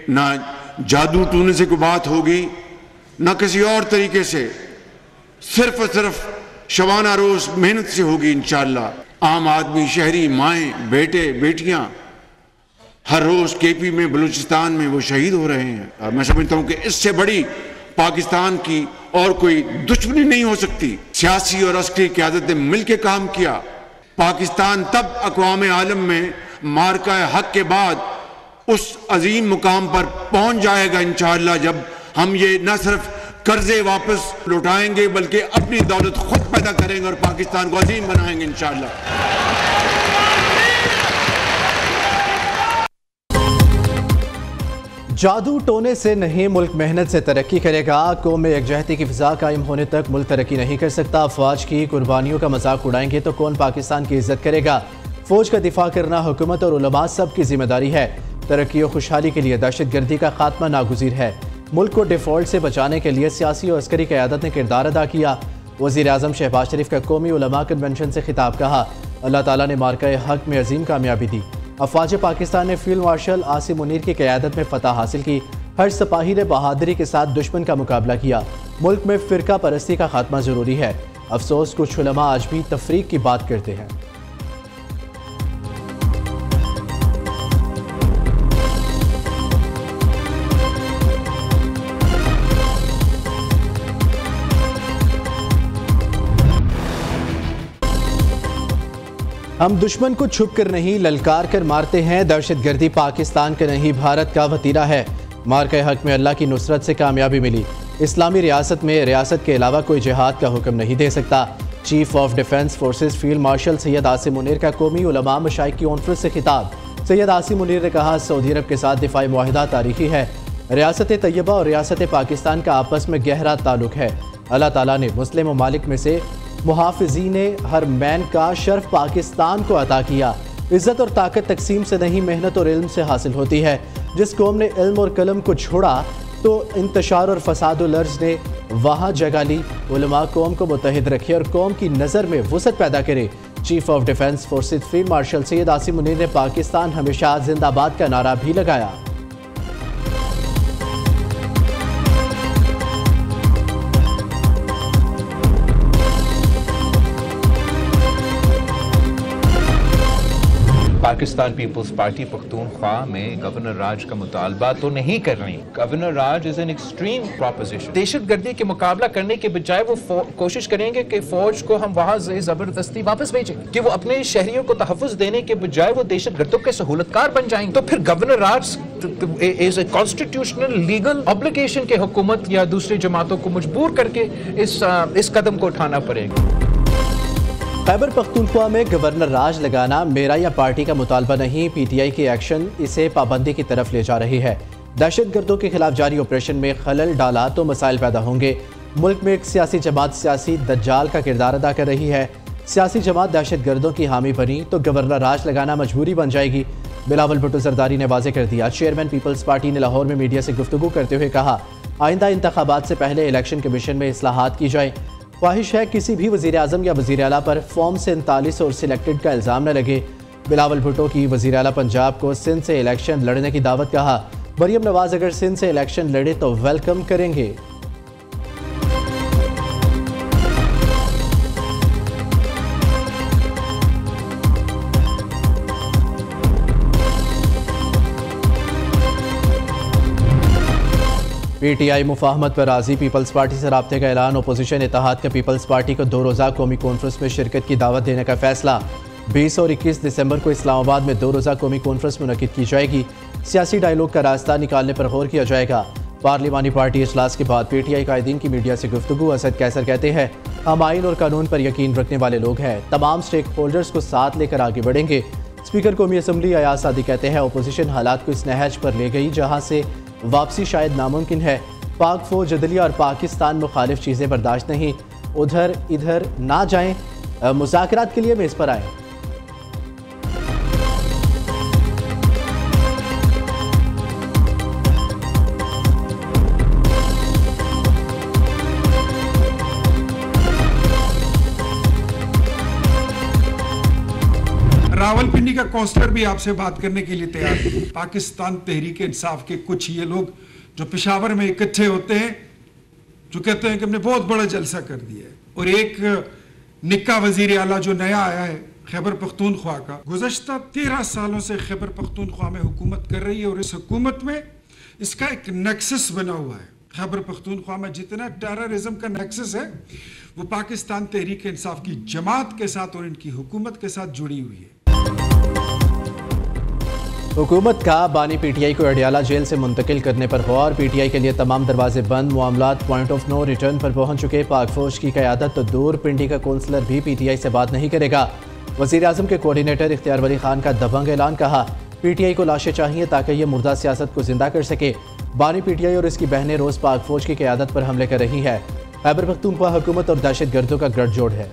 ना जादू टूने से कोई बात होगी, ना किसी और तरीके से, सिर्फ और सिर्फ शबाना रोज मेहनत से होगी इंशाअल्लाह। आम आदमी, शहरी, माएँ, बेटे, बेटियां हर रोज केपी में, बलूचिस्तान में वो शहीद हो रहे हैं। मैं समझता हूं कि इससे बड़ी पाकिस्तान की और कोई दुश्मनी नहीं हो सकती। सियासी और अस्करी क़यादत ने मिलकर काम किया। पाकिस्तान तब अक़वाम आलम में मार्का हक के बाद उस अजीम मुकाम पर पहुंच जाएगा इंशाअल्लाह, जब हम ये न सिर्फ कर्जे वापस लौटाएंगे बल्कि अपनी दौलत खुद पैदा करेंगे और पाकिस्तान को अजीम बनाएंगे इंशाअल्लाह। जादू टोने से नहीं, मुल्क मेहनत से तरक्की करेगा। कौम में यकजहती की फिजा कायम होने तक मुल्क तरक्की नहीं कर सकता। अफवाज की कुर्बानियों का मजाक उड़ाएंगे तो कौन पाकिस्तान की इज्जत करेगा। फौज का दिफा करना हुकूमत और उलमा सब की जिम्मेदारी है। तरक्की और खुशहाली के लिए दहशतगर्दी का खात्मा नागुज़ीर है। मुल्क को डिफॉल्ट से बचाने के लिए सियासी और अस्करी क़यादत ने किरदार अदा किया। वज़ीर आज़म शहबाज शरीफ का कौमी उलमा कन्वेंशन से खिताब कहा, अल्लाह ताला ने मार्का हक में अजीम कामयाबी दी। अफवाज पाकिस्तान ने फील्ड मार्शल आसिम मुनीर की क़यादत में फतह हासिल की। हर सिपाही ने बहादुरी के साथ दुश्मन का मुकाबला किया। मुल्क में फ़िरका परस्ती का खात्मा ज़रूरी है। अफसोस कुछ उलमा आज भी तफरीक की बात करते हैं। हम दुश्मन को छुप कर नहीं, ललकार कर मारते हैं। दहशतगर्दी पाकिस्तान का नहीं, भारत का वतीरा है। मार्का हक में अल्लाह की नुसरत से कामयाबी मिली। इस्लामी रियासत में रियासत के अलावा कोई जिहाद का हुक्म नहीं दे सकता। Chief of defence forces field marshal Syed Asim Munir का कौमी उलमा मशाइख की कॉन्फ्रेंस से खिताब। सैयद आसिम मुनीर ने कहा, सऊदी अरब के साथ दिफाई मुआहिदा तारीखी है। रियासत तैयबा और रियासत पाकिस्तान का आपस में गहरा ताल्लुक है। अल्लाह ताला ने मुस्लिम ममालिक में से मुहाफ़िज़ीन हर मैन का शर्फ पाकिस्तान को अता किया। इज़्ज़त और ताकत तकसीम से नहीं, मेहनत और इल्म से हासिल होती है। जिस कौम ने इल्म और कलम को छोड़ा तो इंतशार और फसाद और लर्ज ने वहाँ जगह ली। उलमा कौम को मुत्तहिद रखे और कौम की नज़र में वसअत पैदा करे। Chief of defence forces field marshal Syed Asim Munir ने पाकिस्तान हमेशा जिंदाबाद का नारा भी लगाया। पाकिस्तान पीपल्स पार्टी पख्तूनख्वा में गवर्नर राज का मुतालबा तो नहीं कर रही। Governor Raj is an extreme proposition. दहशतगर्दी के मुकाबला करने के बजाय वो कोशिश करेंगे कि फौज को हम वहाँ से जबरदस्ती वापस भेजें, कि वो अपने शहरियों को तहफ़्फ़ुज़ देने के बजाय वो दहशतगर्दों के सहूलतकार बन जाएंगे। तो फिर governor Raj is a constitutional legal obligation के हुकूमत या दूसरी जमातों को मजबूर करके इस कदम को उठाना पड़ेगा। खैबर पख्तूनख्वा में गवर्नर राज लगाना मेरा या पार्टी का मुतालबा नहीं, पीटीआई के एक्शन इसे पाबंदी की तरफ ले जा रही है। दहशतगर्दों के खिलाफ जारी ऑपरेशन में खलल डाला तो मसाइल पैदा होंगे। मुल्क में एक सियासी जमात सियासी दज्जाल का किरदार अदा कर रही है। सियासी जमात दहशतगर्दों की हामी बनी तो गवर्नर राज लगाना मजबूरी बन जाएगी। बिलावल भुट्टो जरदारी ने वाज़ेह कर दिया। चेयरमैन पीपल्स पार्टी ने लाहौर में मीडिया से गुफ्तगू करते हुए कहा, आइंदा इंतखाबात से पहले इलेक्शन कमीशन में इस्लाहात की जाए। ख्वाहिश है किसी भी वज़ीर आज़म या वज़ीर आला पर फॉर्म 47 और सिलेक्टेड का इल्ज़ाम न लगे। बिलावल भुट्टो की वज़ीर आला पंजाब को सिंध से इलेक्शन लड़ने की दावत। कहा, मरियम नवाज अगर सिंध से इलेक्शन लड़े तो वेलकम करेंगे। पीटीआई मुफाहमत पर राजी, पीपल्स पार्टी से राब्ते का ऐलान। अपोजिशन इत्तेहाद का पीपल्स पार्टी को 2 रोज़ा कौमी कॉन्फ्रेंस में शिरकत की दावत देने का फैसला। 20 और 21 दिसंबर को इस्लामाबाद में 2 रोज़ा कौमी कॉन्फ्रेंस मुनक़िद की जाएगी। सियासी डायलॉग का रास्ता निकालने पर गौर किया जाएगा। पार्लिमानी पार्टी इजलास के बाद पीटीआई कायदीन की मीडिया से गुफ्तगू। असद कैसर कहते हैं, हम आइन और कानून पर यकीन रखने वाले लोग हैं, तमाम स्टेक होल्डर्स को साथ लेकर आगे बढ़ेंगे। स्पीकर कौमी असम्बली अयाज सादी कहते हैं, अपोजिशन हालात को इस नहज पर ले गई जहाँ से वापसी शायद नामुमकिन है। पाक फौज, अदलिया और पाकिस्तान मुखालिफ चीज़ें बर्दाश्त नहीं, उधर इधर ना जाएं, मुज़ाकरात के लिए मेज़ पर आएँ। रावलपिंडी का का काउंसलर भी आपसे बात करने के लिए तैयार है। पाकिस्तान तहरीक इंसाफ के कुछ ये लोग जो पेशावर में इकट्ठे होते हैं, जो कहते हैं कि हमने बहुत बड़ा जलसा कर दिया है, और एक निक्का वजीर आला जो नया आया है खैबर पख्तूनख्वा का, गुज़श्ता 13 सालों से खैबर पख्तूनख्वा में हुकूमत कर रही है, और इस हुकूमत में इसका एक नेक्सस बना हुआ है। खैबर पख्तूनख्वा में जितना टेररिज्म का नेक्सस है वो पाकिस्तान तहरीक इंसाफ की जमात के साथ और इनकी हुकूमत के साथ जुड़ी हुई है। हुकूमत का बानी पीटीआई को अडियाला जेल से मुंतकिल करने पर गौर। पीटीआई के लिए तमाम दरवाजे बंद, मामलात पॉइंट ऑफ नो रिटर्न पर पहुंच चुके। पाक फौज की क़यादत तो दूर, पिंडी का कौंसलर भी पीटीआई से बात नहीं करेगा। वज़ीर आज़म के कोऑर्डिनेटर इख्तियार वली खान का दबंग ऐलान, कहा पीटीआई को लाशें चाहिए ताकि ये मुर्दा सियासत को जिंदा कर सके। बानी पीटीआई और इसकी बहनें रोज़ पाक फौज की क़यादत पर हमले कर रही है। खैबर पख्तूनख्वा हुकूमत और दहशतगर्दों का गठजोड़ है।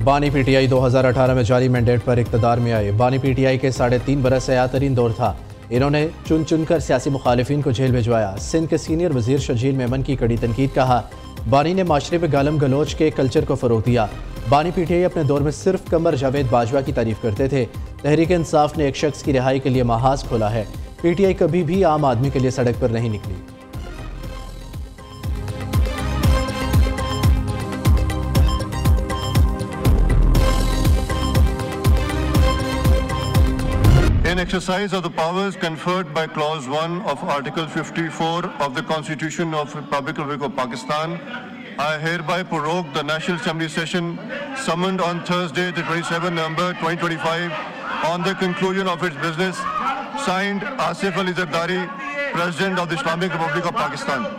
बानी पीटीआई 2018 में जारी मैंडेट पर इक़्तिदार में आए। बानी पीटीआई के 3.5 बरस हयातरीन दौर था। इन्होंने चुन चुनकर सियासी मुखालिफिन को जेल भिजवाया। सिंध के सीनियर वजीर शर्जील मेमन की कड़ी तनकीद, कहा बानी ने माशरे में गालम गलोच के कल्चर को फ़रोग़ दिया। बानी पीटीआई अपने दौर में सिर्फ कमर जावेद बाजवा की तारीफ करते थे। तहरीक इंसाफ ने एक शख्स की रिहाई के लिए महाज खोला है। पीटीआई कभी भी आम आदमी के लिए सड़क पर नहीं निकली। In exercise of the powers conferred by Clause 1 of Article 54 of the Constitution of the Republic of Pakistan, I hereby prorogue the National Assembly session summoned on Thursday, the 27th November 2025, on the conclusion of its business. Signed, Asif Ali Zardari, President of the Islamic Republic of Pakistan.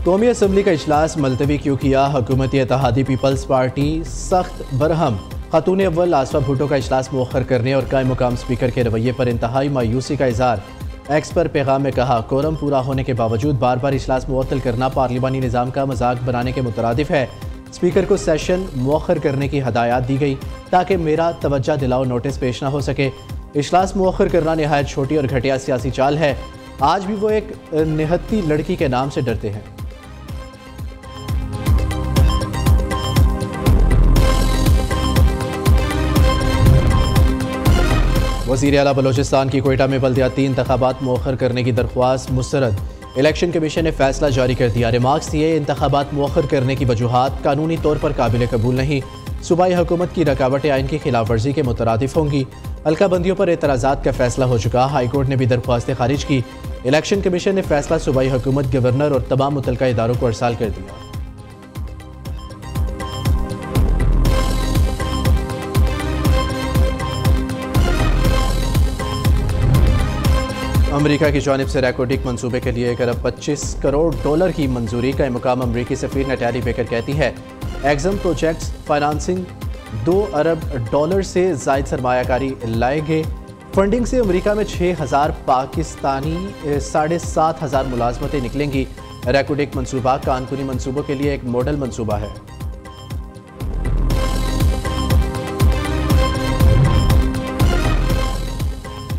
कौमी assembly का इजलास मुलतवी क्यों किया? हुकूमती इत्तेहादी peoples party सख्त बरहम। खातून अव्वल आसफा भुट्टो का इजलास मुअख्खर करने और कायम मुकाम स्पीकर के रवैये पर इंतहाई मायूसी का इज़हार। एक्स पर पैगाम में कहा कोरम पूरा होने के बावजूद बार बार इजलास मुअत्तल करना पार्लिमानी निज़ाम का मजाक बनाने के मुतरादिफ है। स्पीकर को सेशन मुअख्खर करने की हदायत दी गई ताकि मेरा तवज्जो दिलाओ नोटिस पेश न हो सके। इजलास मुअख्खर करना नहायत छोटी और घटिया सियासी चाल है। आज भी वो एक निहत्ती लड़की के नाम से डरते हैं। वज़ीर आला बलोचिस्तान की कोयटा में बल्दियाती इंतखाबात मुअख्खर करने की दरख्वास्त मुस्तरद। इलेक्शन कमीशन ने फैसला जारी कर दिया। रिमार्क्स दिए इंतखाबात मुअख्खर करने की वजूहात कानूनी तौर पर काबिल कबूल नहीं। सूबाई हुकूमत की रकावटें आइन की खिलाफ वर्जी के मुतरादिफ होंगी। हल्का बंदियों पर एतराज़ात का फैसला हो चुका। हाई कोर्ट ने भी दरख्वास्तें खारिज की। इलेक्शन कमीशन ने फैसला सूबाई हुकूमत, गवर्नर और तमाम मुतल्लिका इदारों को अरसाल कर दिया। अमेरिका की जानिब से रैकोडिक मंसूबे के लिए 1.25 करोड़ डॉलर की मंजूरी का मुकाम अमरीकी सफीर नटैली बेकर कहती है। एक्सम प्रोजेक्ट्स फाइनेंसिंग 2 अरब डॉलर से जायद सरमायाकारी लाएंगे। फंडिंग से अमेरिका में 6,000 पाकिस्तानी 7,500 मुलाजमतें निकलेंगी। रैकोडिक मंसूबा कानूनी मंसूबों के लिए एक मॉडल मंसूबा है।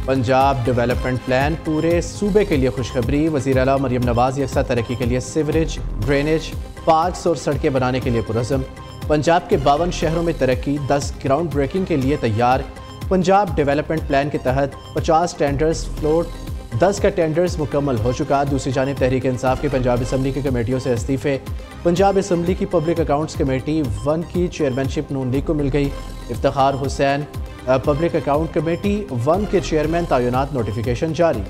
पंजाब डेवलपमेंट प्लान पूरे सूबे के लिए खुशखबरी। वज़ीर आला मरियम नवाज यकसा तरक्की के लिए सीवरेज, ड्रेनेज, पार्क्स और सड़कें बनाने के लिए पुरज़म। पंजाब के 52 शहरों में तरक्की, 10 ग्राउंड ब्रेकिंग के लिए तैयार। पंजाब डेवलपमेंट प्लान के तहत 50 टेंडर्स फ्लोट, 10 का टेंडर्स मुकम्मल हो चुका। दूसरी जानिब तहरीक इंसाफ की पंजाब असम्बली की कमेटियों से इस्तीफ़े। पंजाब असम्बली की पब्लिक अकाउंट्स कमेटी 1 की चेयरमैनशिप नून लीग को मिल गई। Iftikhar Hussain public account committee 1 के चेयरमैन तैनात, नोटिफिकेशन जारी।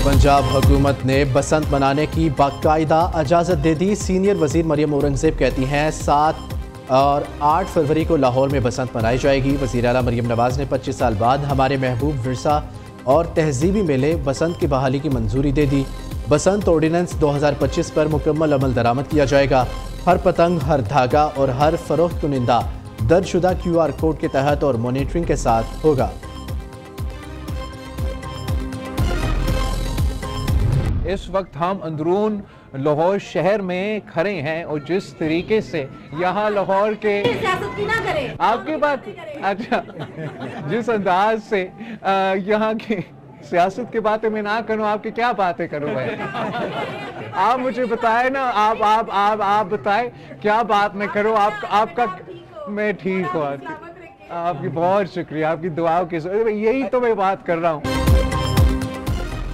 पंजाब हुकूमत ने बसंत मनाने की बाकायदा इजाज़त दे दी। सीनियर वजीर मरियम औरंगजेब कहती हैं 7 और 8 फरवरी को लाहौर में बसंत मनाई जाएगी। वज़ीर आला मरियम नवाज ने 25 साल बाद हमारे महबूब विरसा और तहजीबी मेले बसंत की बहाली की मंजूरी दे दी। बसंत ऑर्डिनेंस 2025 पर मुकम्मल अमल दरामद किया जाएगा। हर पतंग, हर धागा और हर फरोख्त कुनिंदा दर्जशुदा QR कोड के तहत और मॉनिटरिंग के साथ होगा। इस वक्त हम अंदरून लाहौर शहर में खड़े हैं और जिस तरीके से यहाँ लाहौर के सियासत की ना करें, आपकी बात अच्छा जिस अंदाज से यहाँ की सियासत की बातें मैं ना करूँ, आपकी क्या बातें करूँ मैं? आप मुझे बताएं ना, आप बताएं क्या बात मैं करूँ? आपका मैं ठीक हूँ, आपकी बहुत शुक्रिया, आपकी दुआओं की यही तो मैं बात कर रहा हूँ।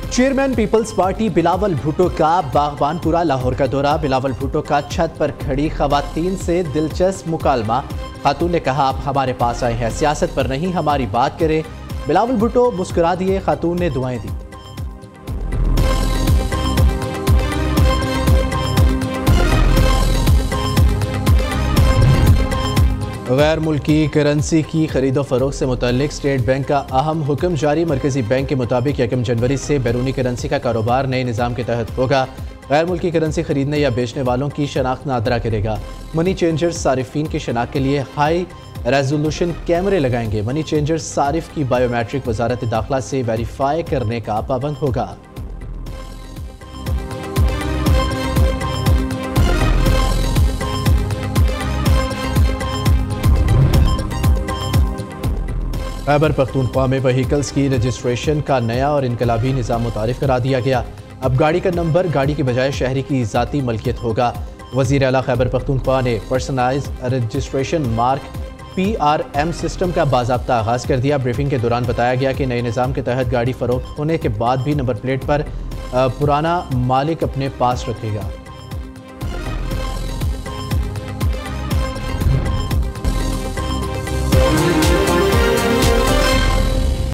चेयरमैन पीपल्स पार्टी बिलावल भुट्टो का बागबानपुरा लाहौर का दौरा। बिलावल भुट्टो का छत पर खड़ी खवातीन से दिलचस्प मुकालमा। खातून ने कहा, आप हमारे पास आए हैं, सियासत पर नहीं हमारी बात करें। बिलावल भुट्टो मुस्कुरा दिए, खातून ने दुआएं दी। गैर मुल्की करेंसी की खरीदो फरोख्त से मुतल्लिक स्टेट बैंक का अहम हुक्म जारी। मरकजी बैंक के मुताबिक 1 जनवरी से बैरूनी करेंसी का कारोबार नए निज़ाम के तहत होगा। गैर मुल्की करेंसी खरीदने या बेचने वालों की शनाख्त नादरा करेगा। मनी चेंजर्स सारिफिन की शनाख्त के लिए हाई रेजोल्यूशन कैमरे लगाएंगे। मनी चेंजर्स सारिफ की बायोमेट्रिक वजारत दाखिला से वेरीफाई करने का पाबंद होगा। खैबर पख्तूनख्वा में व्हीकल्स की रजिस्ट्रेशन का नया और इनकलाबी निज़ाम मुतारिफ करा दिया गया। अब गाड़ी का नंबर गाड़ी की बजाय शहरी की ज़ाती मलकियत होगा। वज़ीर आला खैबर पख्तूनख्वा ने personalized registration mark PRM system का बाज़ाब्ता आगाज़ कर दिया। ब्रीफिंग के दौरान बताया गया कि नए निज़ाम के तहत गाड़ी फरोख्त होने के बाद भी नंबर प्लेट पर पुराना मालिक अपने पास रखेगा।